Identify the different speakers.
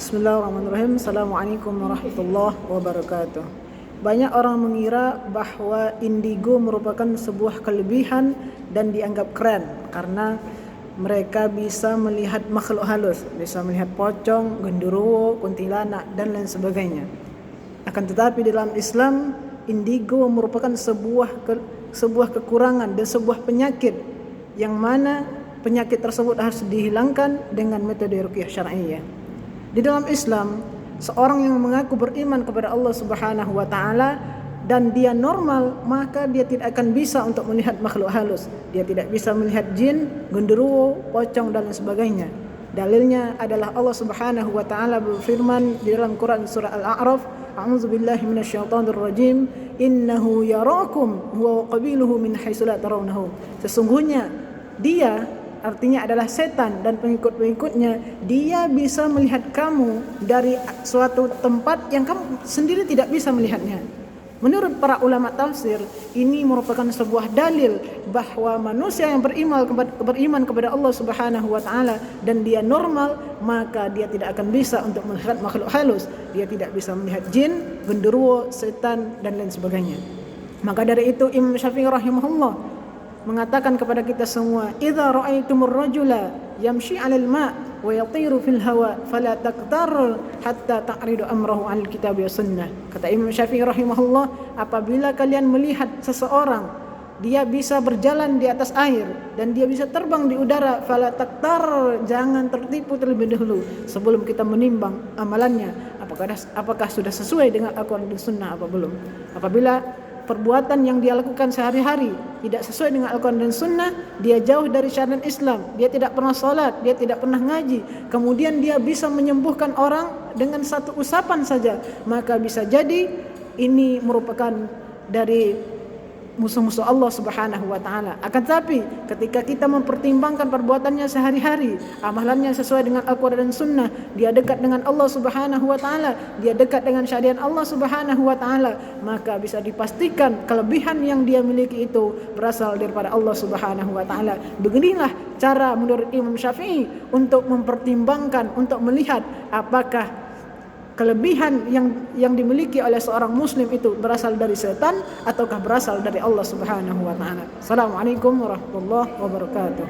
Speaker 1: Bismillahirrahmanirrahim. Assalamualaikum warahmatullahi wabarakatuh. Banyak orang mengira bahwa indigo merupakan sebuah kelebihan dan dianggap keren karena mereka bisa melihat makhluk halus, bisa melihat pocong, genderuwo, kuntilanak dan lain sebagainya. Akan tetapi dalam Islam, indigo merupakan sebuah kekurangan dan sebuah penyakit yang mana penyakit tersebut harus dihilangkan dengan metode ruqyah syar'iyyah. Di dalam Islam, seorang yang mengaku beriman kepada Allah Subhanahu wa taala dan dia normal, maka dia tidak akan bisa untuk melihat makhluk halus. Dia tidak bisa melihat jin, genderuwo, pocong dan lain sebagainya. Dalilnya adalah Allah Subhanahu wa taala berfirman di dalam Quran surah Al-A'raf, "A'udzubillahi minasyaitonirrajim, innahu yarakum huwa wa qabiluhu min haitsu la tarawnahum." Sesungguhnya dia, artinya adalah setan dan pengikut-pengikutnya, dia bisa melihat kamu dari suatu tempat yang kamu sendiri tidak bisa melihatnya. Menurut para ulama tafsir, ini merupakan sebuah dalil bahwa manusia yang beriman kepada Allah Subhanahu wa taala dan dia normal, maka dia tidak akan bisa untuk melihat makhluk halus. Dia tidak bisa melihat jin, genderuwo, setan dan lain sebagainya. Maka dari itu Imam Syafi'i rahimahullah mengatakan kepada kita semua, "Idza ra'aitumur rajula yamshi 'alal ma' wa yatiru fil hawa fala taqtar hatta ta'ridu amrahu 'alal kitab wa sunnah." Kata Imam Syafi'i rahimahullah, apabila kalian melihat seseorang dia bisa berjalan di atas air dan dia bisa terbang di udara, fala taqtar, jangan tertipu terlebih dahulu sebelum kita menimbang amalannya apakah sudah sesuai dengan Al-Qur'an dan Sunnah apa belum. Apabila perbuatan yang dia lakukan sehari-hari tidak sesuai dengan Al-Quran dan Sunnah, dia jauh dari syariat Islam, dia tidak pernah salat, dia tidak pernah ngaji, kemudian dia bisa menyembuhkan orang dengan satu usapan saja, maka bisa jadi ini merupakan dari musuh-musuh Allah Subhanahu wa taala. Akan tetapi ketika kita mempertimbangkan perbuatannya sehari-hari, amalannya sesuai dengan Al-Qur'an dan Sunnah, dia dekat dengan Allah Subhanahu wa taala, dia dekat dengan syariat Allah Subhanahu wa taala, maka bisa dipastikan kelebihan yang dia miliki itu berasal daripada Allah Subhanahu wa taala. Beginilah cara menurut Imam Syafi'i untuk mempertimbangkan, untuk melihat apakah kelebihan yang dimiliki oleh seorang muslim itu berasal dari setan ataukah berasal dari Allah Subhanahu wa taala. Assalamualaikum warahmatullahi wabarakatuh.